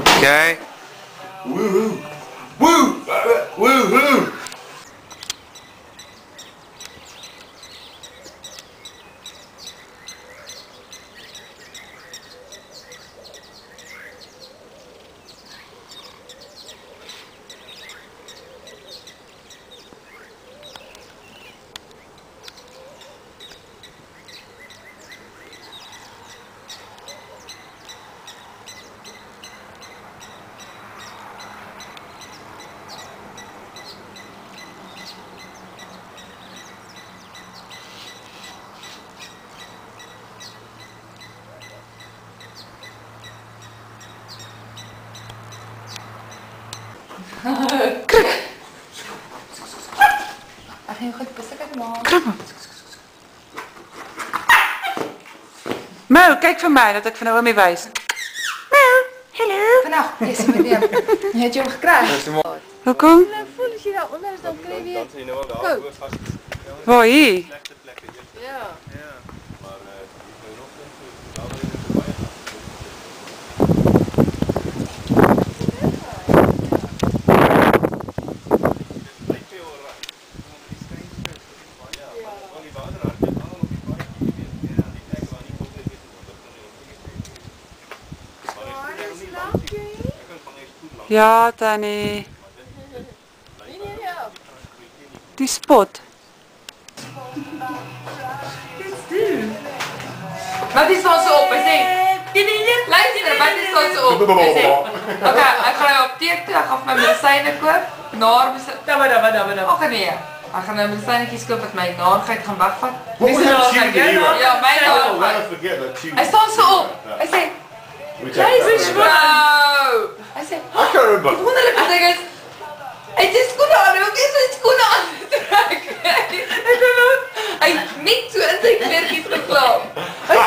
Okay. Woo! Woo! Woo! Woo! Ag jy goed besikheid maak. Krap op. Mo, kyk vir my dat ek vir Naomi wys. Mo, hallo. Vandag, dis met jou. Jy het jou gekry. Hoekom? Nou voel as jy daar onder is dan kry jy Dan sien jy nou daar voor vas. Waar hier? Slegte plekke. Ja. Ja. Maar die nou nog so daar waar jy baie Ja, Tannie. Die spot. Wat is ons op? Hy sê, luister, wat is ons op? Hy sê, okay, ek gaan nou apteek toe, ek gaan vir my medisyne koop, naar Ag nee, ek gaan nou medisynetjies koop wat my naarheid gaan wegvat. Ja, my naarheid. Hy staan so op, hy sê, Jesus bro! Hy sê, I can't remember. die wonderlijke ding is, hy het sy skoene aan, hy wil nie sy skoene aan te trek. Hy net so in sy kleertjies geklaap. Hy